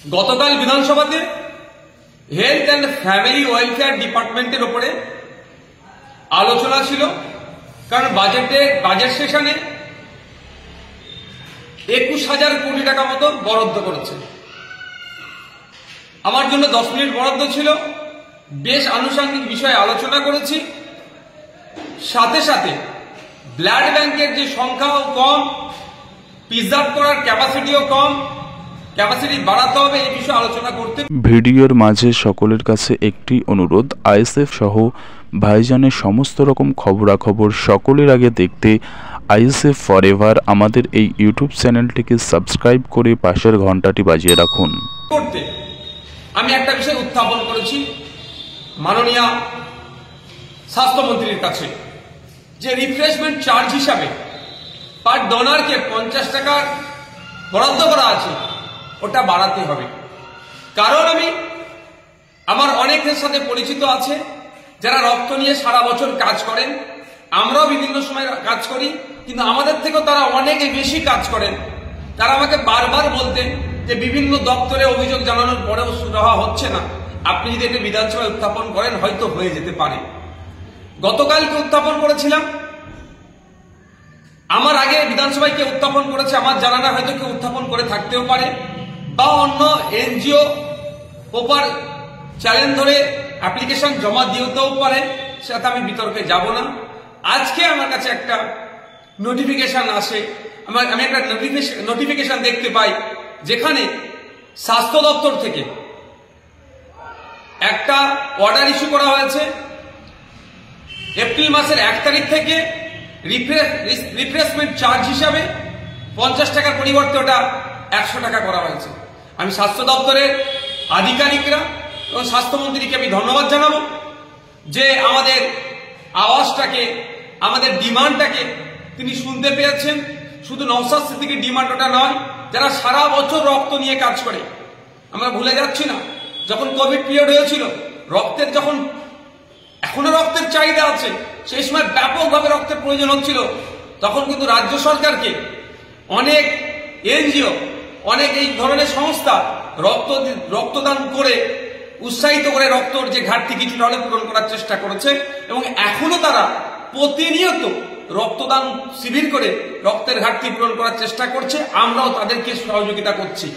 গতকাল বিধানসভাতে health and family welfare ডিপার্টমেন্টের উপরে আলোচনা ছিল, কারণ বাজেট সেশনে 21,000 কোটি টাকা মতো বরাদ্দ করেছে। আমার জন্য 10 মিনিট বরাদ্দ ছিল, বেশ আনুষঙ্গিক বিষয়ে আলোচনা করেছি। সাথে সাথে ব্লাড ব্যাংকের যে সংখ্যাও কম, প্রিজার্ভ করার ক্যাপাসিটিও কম, ক্যাপাসিটি বাড়াতে হবে, এই বিষয়ে আলোচনা করতে। ভিডিওর মাঝে সকলের কাছে একটি অনুরোধ, আইএসএফ সহ ভাইজানের সমস্ত রকম খবরাখবর সকলের আগে দেখতে আইএসএফ ফরএভার আমাদের এই ইউটিউব চ্যানেলটিকে সাবস্ক্রাইব করে পাশের ঘন্টাটি বাজিয়ে রাখুন। করতে আমি একটা বিষয় উত্থাপন করেছি মাননীয় স্বাস্থ্যমন্ত্রীর কাছে, যে রিফ্রেশমেন্ট চার্জ হিসাবে পার ডোনারকে 50 টাকা বরাদ্দ করা আছে, ওটা বাড়াতে হবে। কারণ আমার অনেকের সাথে পরিচিত আছে যারা রক্ত নিয়ে সারা বছর কাজ করেন, আমরাও বিভিন্ন সময় কাজ করি, কিন্তু আমাদের থেকেও তারা অনেক বেশি কাজ করেন। তারা আমাকে বারবার বলতেন যে বিভিন্ন দপ্তরে অভিযোগ জানানোর পরেও সুরাহা হচ্ছে না, আপনি যদি এটা বিধানসভায় উত্থাপন করেন হয়তো হয়ে যেতে পারে। গতকালকে উত্থাপন করেছিলাম, আমার আগে বিধানসভায় কে উত্থাপন করেছে আমার জানা না, হয়তো কেউ উত্থাপন করে থাকতেও পারে, বা অন্য এনজিও প্রপার চ্যালেঞ্জ ধরে অ্যাপ্লিকেশন জমা দিতেও পারে, সেটা আমি বিতর্কে যাব না। আজকে আমার কাছে একটা নোটিফিকেশন আসে, আমি একটা নোটিফিকেশন দেখতে পাই, যেখানে স্বাস্থ্য দপ্তর থেকে একটা অর্ডার ইস্যু করা হয়েছে এপ্রিল মাসের 1 তারিখ থেকে রিফ্রেশমেন্ট চার্জ হিসাবে 50 টাকার পরিবর্তে ওটা 100 টাকা করা হয়েছে। আমি স্বাস্থ্য দপ্তরের আধিকারিকরা এবং স্বাস্থ্যমন্ত্রীকে আমি ধন্যবাদ জানাবো যে আমাদের আওয়াজটাকে, আমাদের ডিমান্ডটাকে তিনি শুনতে পেয়েছেন। শুধু নওশাদ সিদ্দিকীর ডিমান্ড ওটা নয়, যারা সারা বছর রক্ত নিয়ে কাজ করে। আমরা ভুলে যাচ্ছি না, যখন কোভিড পিরিয়ড হয়েছিল, রক্তের যখন এখনো রক্তের চাহিদা আছে, সেই সময় ব্যাপকভাবে রক্তের প্রয়োজন হচ্ছিল, তখন কিন্তু রাজ্য সরকারকে অনেক এনজিও, অনেক এই ধরনের সংস্থা রক্তদান করে উৎসাহিত করে রক্তর যে ঘাটতি কিছুটা হলে পূরণ করার চেষ্টা করেছে, এবং এখনো তারা প্রতিনিয়ত রক্তদান শিবির করে রক্তের ঘাটতি পূরণ করার চেষ্টা করছে। আমরাও তাদেরকে সহযোগিতা করছি।